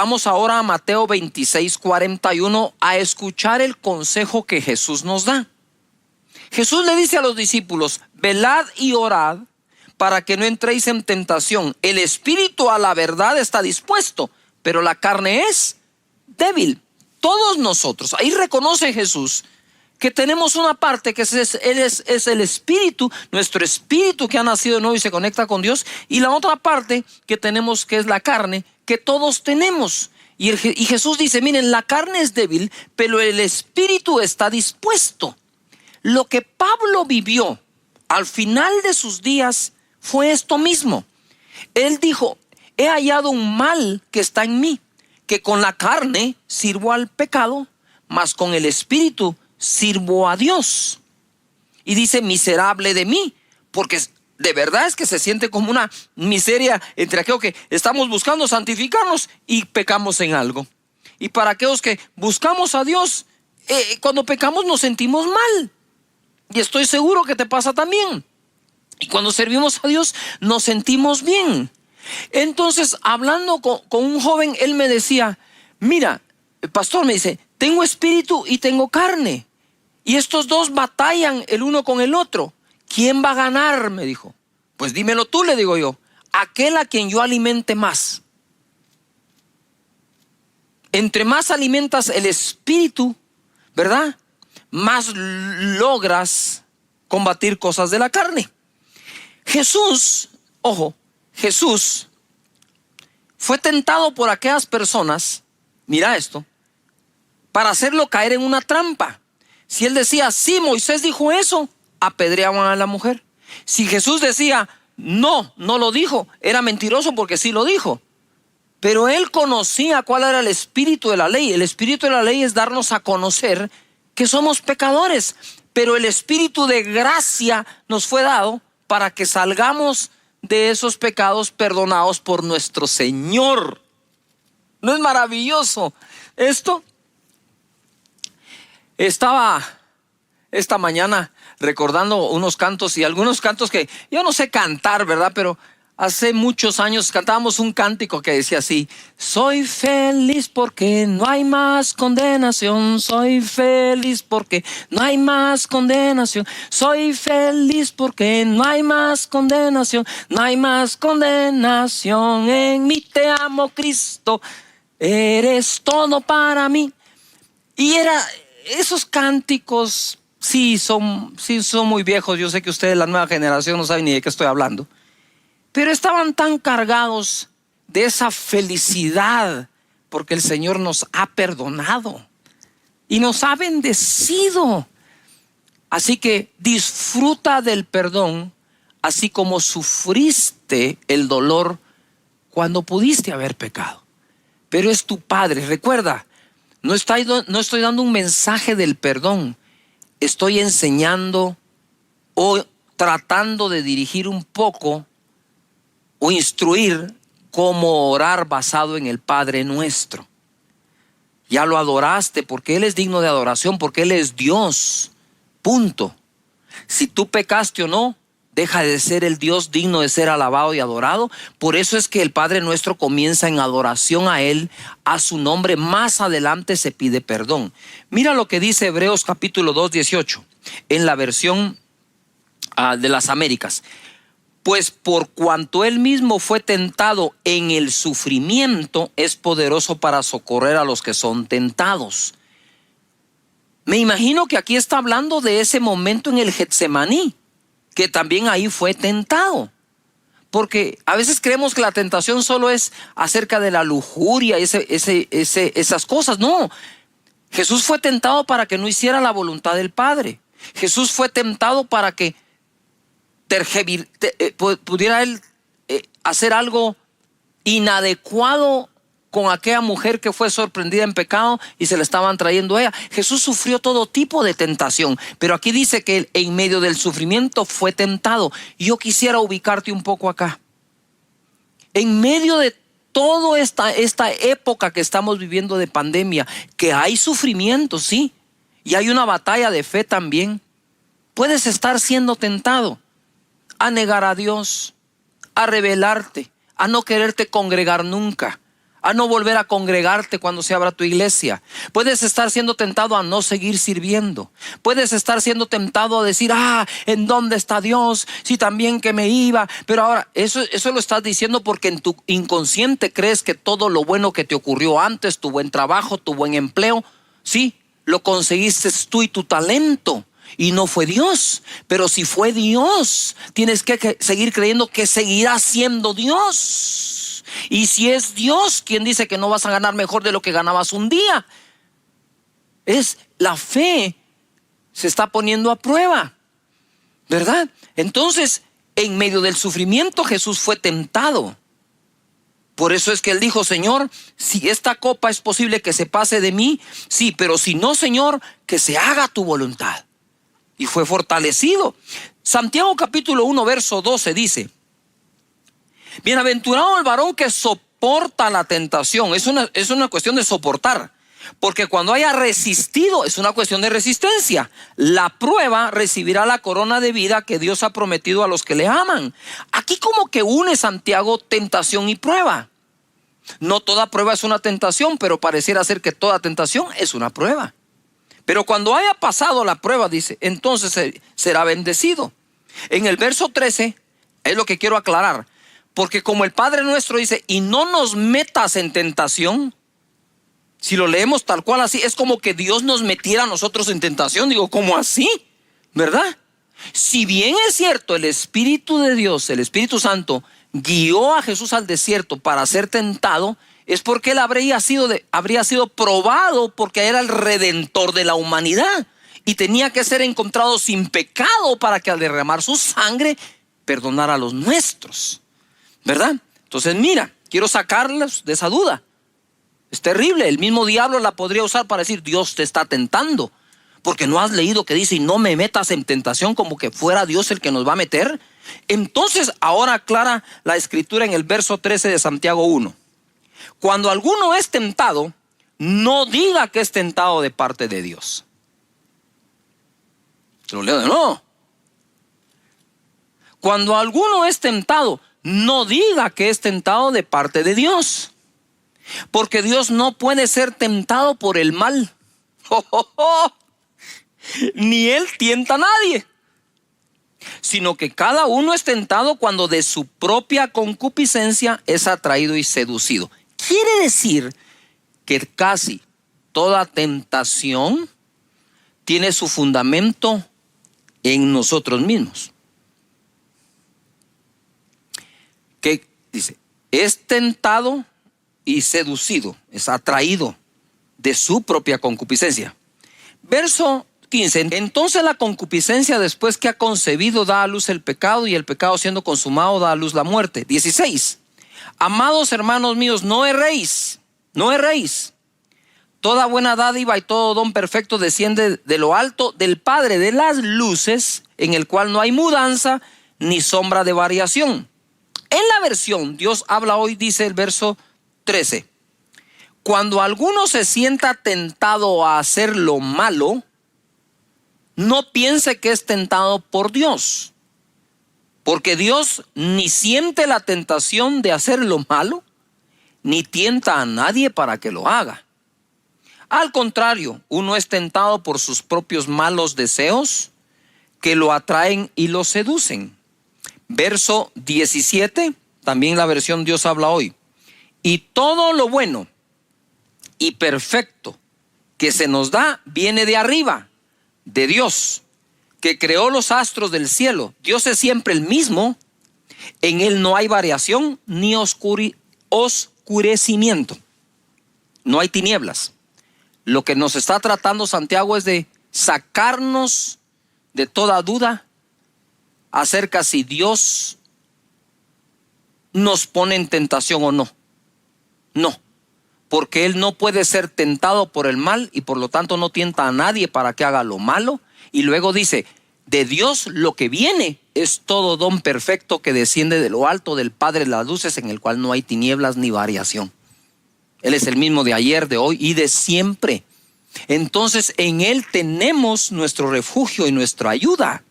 Vamos ahora a Mateo 26:41 a escuchar el consejo que Jesús nos da. Jesús le dice a los discípulos: velad y orad para que no entréis en tentación. El espíritu a la verdad está dispuesto, pero la carne es débil. Todos nosotros, ahí reconoce Jesús que tenemos una parte que es el espíritu, nuestro espíritu que ha nacido de nuevo y se conecta con Dios, y la otra parte que tenemos, que es la carne, que todos tenemos. Y Jesús dice: miren, la carne es débil, pero el espíritu está dispuesto. Lo que Pablo vivió al final de sus días fue esto mismo. Él dijo: he hallado un mal que está en mí, que con la carne sirvo al pecado, mas con el espíritu sirvo a Dios. Y dice: miserable de mí, porque de verdad es que se siente como una miseria entre aquellos que estamos buscando santificarnos y pecamos en algo. Y para aquellos que buscamos a Dios, cuando pecamos nos sentimos mal. Y estoy seguro que te pasa también. Y cuando servimos a Dios nos sentimos bien. Entonces, hablando con un joven, él me decía: mira, el pastor, me dice, tengo espíritu y tengo carne, y estos dos batallan el uno con el otro. ¿Quién va a ganar?, me dijo. Pues dímelo tú, le digo yo. Aquel a quien yo alimente más. Entre más alimentas el espíritu, ¿verdad?, más logras combatir cosas de la carne. Jesús, ojo, Jesús fue tentado por aquellas personas, mira esto, para hacerlo caer en una trampa. Si él decía: sí, Moisés dijo eso, apedreaban a la mujer. Si Jesús decía: no, no lo dijo, era mentiroso porque sí lo dijo. Pero él conocía cuál era el espíritu de la ley. El espíritu de la ley es darnos a conocer que somos pecadores, pero el espíritu de gracia nos fue dado para que salgamos de esos pecados perdonados por nuestro Señor. ¿No es maravilloso esto? Estaba esta mañana recordando unos cantos, y algunos cantos que yo no sé cantar, ¿verdad? Pero hace muchos años cantábamos un cántico que decía así: soy feliz porque no hay más condenación. Soy feliz porque no hay más condenación. Soy feliz porque no hay más condenación. No hay más condenación en mí. Te amo, Cristo. Eres todo para mí. Y esos cánticos sí son muy viejos. Yo sé que ustedes, la nueva generación, no saben ni de qué estoy hablando. Pero estaban tan cargados de esa felicidad porque el Señor nos ha perdonado y nos ha bendecido. Así que disfruta del perdón, así como sufriste el dolor cuando pudiste haber pecado. Pero es tu Padre. Recuerda, no estoy dando un mensaje del perdón. Estoy enseñando o tratando de dirigir un poco o instruir cómo orar basado en el Padre Nuestro. Ya lo adoraste porque Él es digno de adoración, porque Él es Dios. Punto. Si tú pecaste o no, deja de ser el Dios digno de ser alabado y adorado. Por eso es que el Padre Nuestro comienza en adoración a Él, a su nombre. Más adelante se pide perdón. Mira lo que dice Hebreos capítulo 2:18 en la versión de las Américas. Pues por cuanto Él mismo fue tentado en el sufrimiento, es poderoso para socorrer a los que son tentados. Me imagino que aquí está hablando de ese momento en el Getsemaní, que también ahí fue tentado. Porque a veces creemos que la tentación solo es acerca de la lujuria, esas cosas. No, Jesús fue tentado para que no hiciera la voluntad del Padre. Jesús fue tentado para que pudiera él hacer algo inadecuado con aquella mujer que fue sorprendida en pecado y se le estaban trayendo a ella. Jesús sufrió todo tipo de tentación, pero aquí dice que él, en medio del sufrimiento, fue tentado. Yo quisiera ubicarte un poco acá. En medio de toda esta época que estamos viviendo de pandemia, que hay sufrimiento, sí, y hay una batalla de fe también, puedes estar siendo tentado a negar a Dios, a rebelarte, a no quererte congregar nunca, a no volver a congregarte cuando se abra tu iglesia. Puedes estar siendo tentado a no seguir sirviendo. Puedes estar siendo tentado a decir, ¿en dónde está Dios? Si también que me iba. Pero ahora, eso lo estás diciendo porque en tu inconsciente crees que todo lo bueno que te ocurrió antes, tu buen trabajo, tu buen empleo, sí, lo conseguiste tú y tu talento. Y no fue Dios. Pero si fue Dios, tienes que seguir creyendo que seguirá siendo Dios. Y si es Dios quien dice que no vas a ganar mejor de lo que ganabas un día, es la fe se está poniendo a prueba, ¿verdad? Entonces, en medio del sufrimiento Jesús fue tentado. Por eso es que él dijo, Señor, si esta copa es posible que se pase de mí, sí, pero si no, Señor, que se haga tu voluntad. Y fue fortalecido. Santiago capítulo 1 verso 12 dice, bienaventurado el varón que soporta la tentación. Es una cuestión de soportar. Porque cuando haya resistido, es una cuestión de resistencia. La prueba recibirá la corona de vida que Dios ha prometido a los que le aman. Aquí como que une Santiago tentación y prueba. No toda prueba es una tentación, pero pareciera ser que toda tentación es una prueba. Pero cuando haya pasado la prueba, dice, entonces será bendecido. En el verso 13, es lo que quiero aclarar. Porque como el Padre nuestro dice, y no nos metas en tentación. Si lo leemos tal cual así, es como que Dios nos metiera a nosotros en tentación. Digo, ¿cómo así? ¿Verdad? Si bien es cierto, el Espíritu de Dios, el Espíritu Santo, guió a Jesús al desierto para ser tentado, es porque él habría sido probado porque era el redentor de la humanidad. Y tenía que ser encontrado sin pecado para que al derramar su sangre perdonara a los nuestros. ¿Verdad? Entonces mira, quiero sacarlos de esa duda. Es terrible, el mismo diablo la podría usar para decir, Dios te está tentando. Porque no has leído que dice, y no me metas en tentación, como que fuera Dios el que nos va a meter. Entonces ahora aclara la escritura en el verso 13 de Santiago 1. Cuando alguno es tentado, no diga que es tentado de parte de Dios. Lo leo de nuevo. Cuando alguno es tentado, no diga que es tentado de parte de Dios. Porque Dios no puede ser tentado por el mal. Ni Él tienta a nadie. Sino que cada uno es tentado cuando de su propia concupiscencia es atraído y seducido. Quiere decir que casi toda tentación tiene su fundamento en nosotros mismos. Que dice, es tentado y seducido, es atraído de su propia concupiscencia. Verso 15. Entonces la concupiscencia, después que ha concebido, da a luz el pecado, y el pecado siendo consumado da a luz la muerte. 16. Amados hermanos míos, no erréis. Toda buena dádiva y todo don perfecto desciende de lo alto del Padre de las luces, en el cual no hay mudanza ni sombra de variación. En la versión Dios habla hoy, dice el verso 13. Cuando alguno se sienta tentado a hacer lo malo, no piense que es tentado por Dios. Porque Dios ni siente la tentación de hacer lo malo, ni tienta a nadie para que lo haga. Al contrario, uno es tentado por sus propios malos deseos que lo atraen y lo seducen. Verso 17, también la versión Dios habla hoy. Y todo lo bueno y perfecto que se nos da viene de arriba, de Dios, que creó los astros del cielo. Dios es siempre el mismo. En Él no hay variación ni oscurecimiento. No hay tinieblas. Lo que nos está tratando Santiago es de sacarnos de toda duda acerca si Dios nos pone en tentación o no. No, porque Él no puede ser tentado por el mal y por lo tanto no tienta a nadie para que haga lo malo. Y luego dice, de Dios lo que viene es todo don perfecto que desciende de lo alto del Padre de las luces, en el cual no hay tinieblas ni variación. Él es el mismo de ayer, de hoy y de siempre. Entonces en Él tenemos nuestro refugio y nuestra ayuda.